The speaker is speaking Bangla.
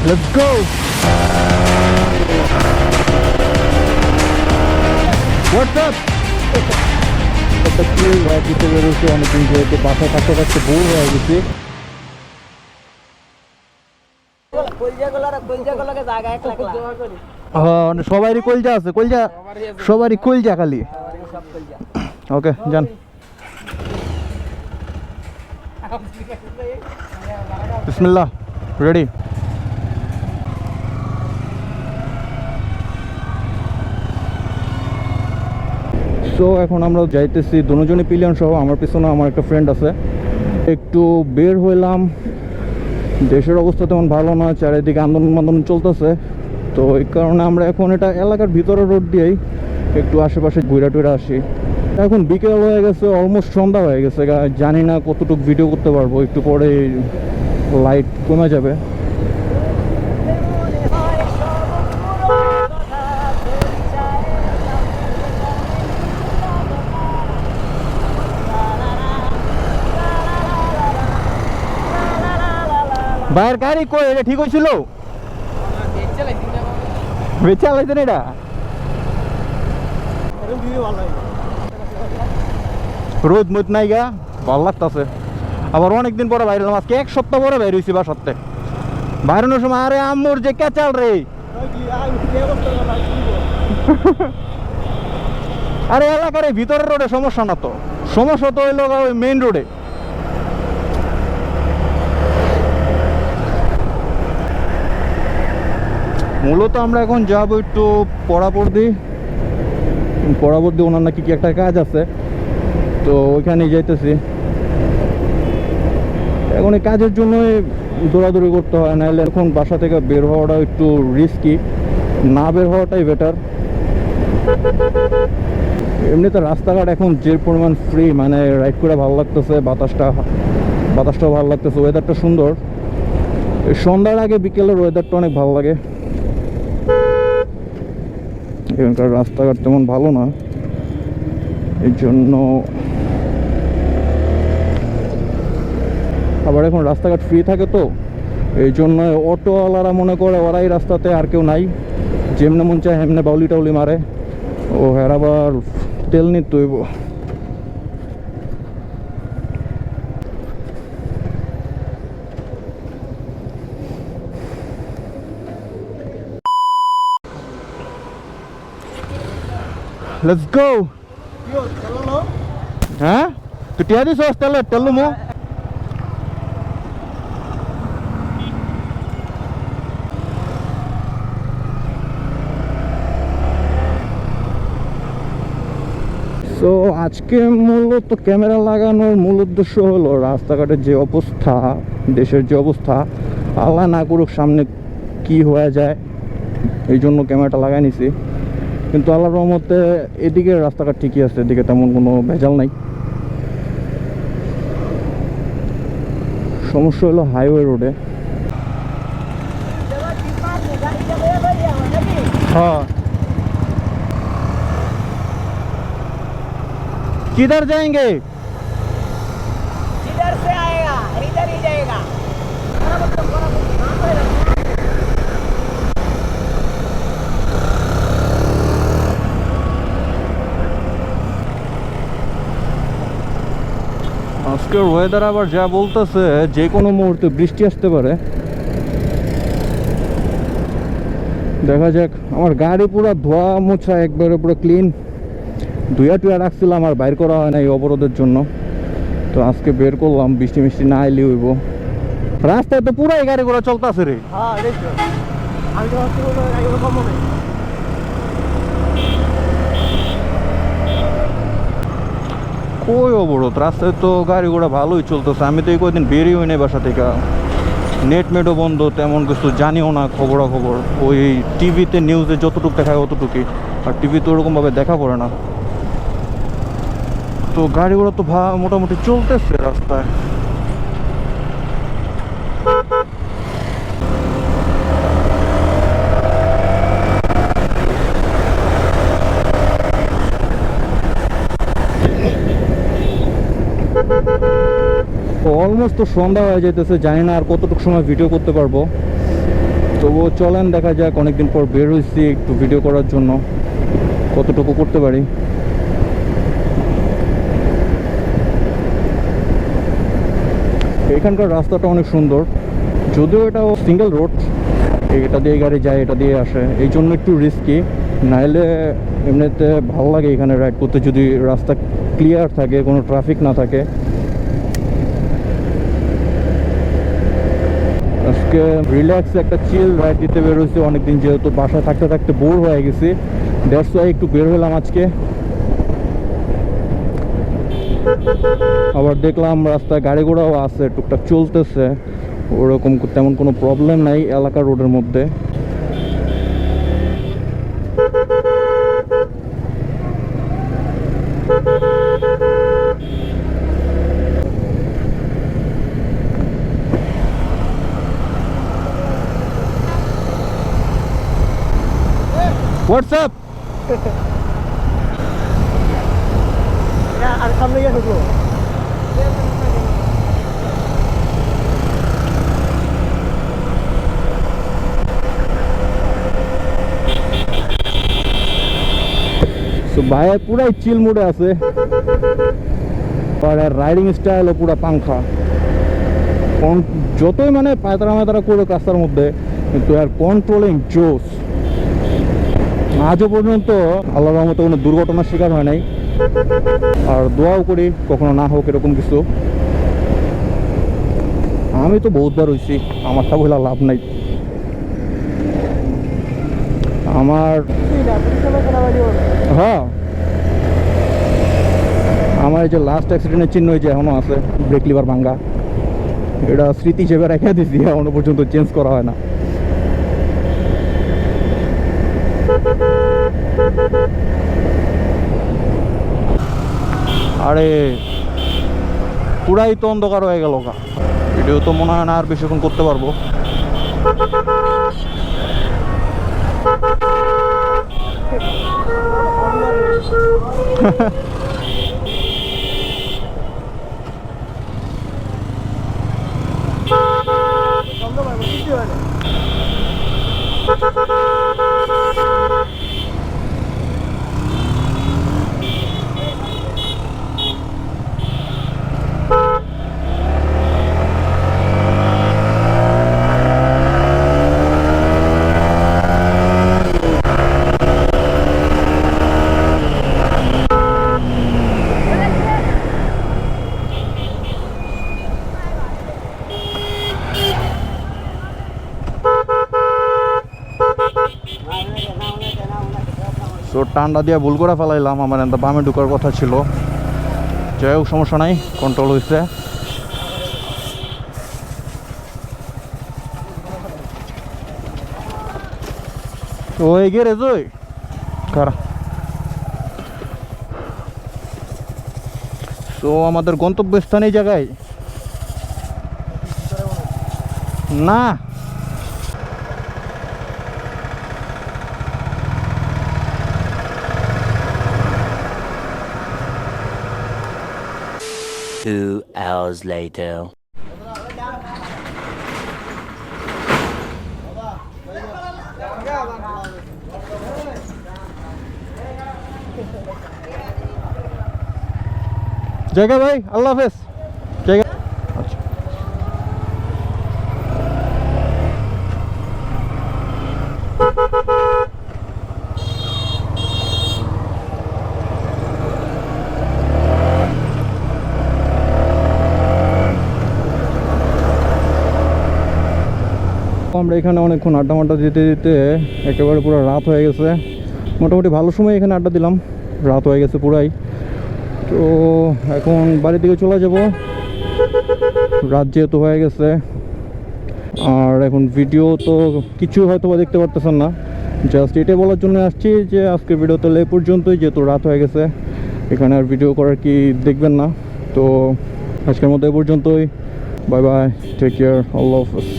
Let's go. What's up? অনেকদিন যেহেতু বাসা থাকতে থাকতে বোর হয়ে গেছি। সবারই কলজা আছে, কলজা সবারই কলজা খালি। ওকে যান। বিসমিল্লাহ, রেডি। সো এখন আমরা যাইতেছি দুজনে পিলিয়ন সহ, আমার পিছনে আমার একটা ফ্রেন্ড আছে। একটু বের হইলাম, দেশের অবস্থা তেমন ভালো না, চারিদিকে আন্দোলন চলতেছে। তো এই কারণে আমরা এখন এটা এলাকার ভিতরে রোড দিয়েই একটু আশেপাশে ঘুরে টুরে আসি। এখন বিকেল হয়ে গেছে, অলমোস্ট সন্ধ্যা হয়ে গেছে। জানি না কতটুকু ভিডিও করতে পারবো, একটু পরে লাইট কমে যাবে। বাইরের গাড়ি কই, এটা ঠিক হয়েছিল? বেচা লাইছেন এটা? রোদ মত নাই গা, ভালো লাগতেছে। আবার অনেকদিন পরে বাইরে এলাম, আজকে 1 সপ্তাহ পরে বাইরে হয়েছি বাসাতে। বাইরানোর সময় আরে আম্মুর যে কেচাল রে, আরে এলাকার এই ভিতরের রোডে সমস্যা না, তো সমস্যা তো হইলো ওই মেইন রোডে। মূলত আমরা এখন যাবো একটু পড়াপড়ি ওনার নাকি কি একটা কাজ আছে, তো ওইখানে যাইতেছি। এখন এই কাজের জন্য দৌড়াদৌড়ি করতে হয়, নাহলে এখন বাসা থেকে বের হওয়াটা একটু রিস্কি, না বের হওয়াটাই বেটার। এমনিতে রাস্তাঘাট এখন যে পরিমাণ ফ্রি, মানে রাইড করে ভালো লাগতেছে, বাতাসটাও ভালো লাগতেছে, ওয়েদারটা সুন্দর। সন্ধ্যার আগে বিকেলের ওয়েদারটা অনেক ভালো লাগে। এখানকার রাস্তাঘাট তেমন ভালো না, এই জন্য। আবার এখন রাস্তাঘাট ফ্রি থাকে, তো এই জন্য অটোওয়ালারা মনে করে ওরাই রাস্তাতে, আর কেউ নাই, যেমনে মন চায় হেমনে বাউলি টাউলি মারে। ও হ্যাঁ, আবার তেল নিতে হইব। Let's go. হ্যাঁ, তুই টিয়া দিস তেল মো। তো আজকে মূলত ক্যামেরা লাগানোর মূল উদ্দেশ্য হলো রাস্তাঘাটের যে অবস্থা, দেশের যে অবস্থা, আল্লাহ না করুক সামনে কি হয়ে যায়, এই জন্য ক্যামেরাটা লাগাই নিছি। কিন্তু আল্লাহর রহমতে এদিকে রাস্তাঘাট ঠিকই আছে, এদিকে তেমন কোনো ভেজাল নাই। সমস্যা হলো হাইওয়ে রোডে। হ্যাঁ, किधर जाएंगे? इधर से आएगा, इधर ही जाएगा। আজকের ওয়েদার আবার যা বলতেছে, যে কোনো মুহূর্তে বৃষ্টি আসতে পারে। দেখা যাক। আমার গাড়ি পুরো ধোয়া মোছা, একবারে পুরো ক্লিন, ধুয়া টুয়া রাখছিলাম, আর বাইর করা হয় না এই অবরোধের জন্য। তো আজকে বের করলাম, বৃষ্টি মিষ্টি না এলে হইব। রাস্তায় তো পুরাই গাড়ি ঘোড়া চলতেছে রে। কই অবরোধ, রাস্তায় তো গাড়ি ঘোড়া ভালোই চলতেছে। আমি তো এই কয়েকদিন বেরিয়ে হই নাই বাসা থেকে, নেটও বন্ধ, তেমন কিছু জানিও না খবরাখবর। ওই টিভিতে নিউজে যতটুকু দেখায় অতটুকুই, আর টিভি তো ওরকমভাবে দেখা পড়ে না। তো গাড়ি ঘোড়া তো মোটামুটি চলতেছে রাস্তায়। অলমোস্ট তো সন্ধ্যা হয়ে যাইতেছে, জানি না আর কতটুকু সময় ভিডিও করতে পারবো। তবুও চলেন দেখা যাক, অনেকদিন পর বের হয়েছি একটু ভিডিও করার জন্য, কতটুকু করতে পারি। এখানকার রাস্তাটা অনেক সুন্দর, যদিও এটা সিঙ্গেল রোড, এটা দিয়ে গাড়ি যায় এটা দিয়ে আসে, এই জন্য একটু রিস্কি। নাইলে এমনিতে ভালো লাগে এখানে রাইড করতে যদি রাস্তা ক্লিয়ার থাকে, কোনো ট্রাফিক না থাকে। আজকে রিল্যাক্স একটা চিল রাইড দিতে বেরোইছি অনেকদিন, যেহেতু বাসায় থাকতে থাকতে বোর হয়ে গেছি, দ্যাটস ওয়াই একটু বের হলাম আজকে। আবার দেখলাম রাস্তায় গাড়ি ঘোড়াও আছে, টুকটাক চলতেছে, ওরকম তেমন কোনো প্রবলেম নাই এলাকার রোডের মধ্যে। হোয়াটসঅ্যাপ আর সামনে গিয়ে ঢুকবো। ভাই পুরাই চিল মুডে আছে, আর রাইডিং স্টাইলও পুরা পাংখা। যতই মানে পায়তারা মায়তারা করুক রাস্তার মধ্যে, কিন্তু আর কন্ট্রোলিং জোস। আজও পর্যন্ত আল্লাহর রহমতে কোনো দুর্ঘটনার শিকার হয় নাই, আর দোয়াও করি কখনো না হোক এরকম কিছু। আমি তো বহুতবার হয়েছি, আমারটা বলে লাভ নাই। আমার হ্যাঁ, আমার এই যে লাস্ট অ্যাক্সিডেন্টের চিহ্ন হয়েছে এখনো আছে, ব্রেক লিভার ভাঙ্গা। এটা স্মৃতি হিসেবে রেখে দিচ্ছি, এখনো পর্যন্ত চেঞ্জ করা হয় না। আরে পুরাই তো অন্ধকার হয়ে গেল, ভিডিও তো মনে হয় না আর বেশিক্ষণ করতে পারবো। সো টান্ডা দিয়ে ভুল করে ফেলাইলাম, আমার একটা বামে ঢুকার কথা ছিল। যাই হোক সমস্যা নাই, কন্ট্রোল হয়েছে। ওই গে রে জয় খারা। তো আমাদের গন্তব্যস্থান এই জায়গায় না, Two hours later. জায়গা ভাই, আল্লাহ হাফেজ। জায়গা আচ্ছা, আমরা এখানে অনেকক্ষণ আড্ডা মাড্ডা দিতে দিতে একেবারে পুরো রাত হয়ে গেছে। মোটামুটি ভালো সময় এখানে আড্ডা দিলাম, রাত হয়ে গেছে পুরাই। তো এখন বাড়ির দিকে চলে যাব, রাত যেহেতু হয়ে গেছে। আর এখন ভিডিও তো কিছু হয়তো বা দেখতে পারতেছেন না, জাস্ট এটাই বলার জন্য আসছি যে আজকে ভিডিও তাহলে এই পর্যন্তই, যেহেতু রাত হয়ে গেছে এখানে আর ভিডিও করার কি দেখবেন না। তো আজকের মতো এই পর্যন্তই, বাই বাই, টেক কেয়ার, আল্লাহ হাফেজ।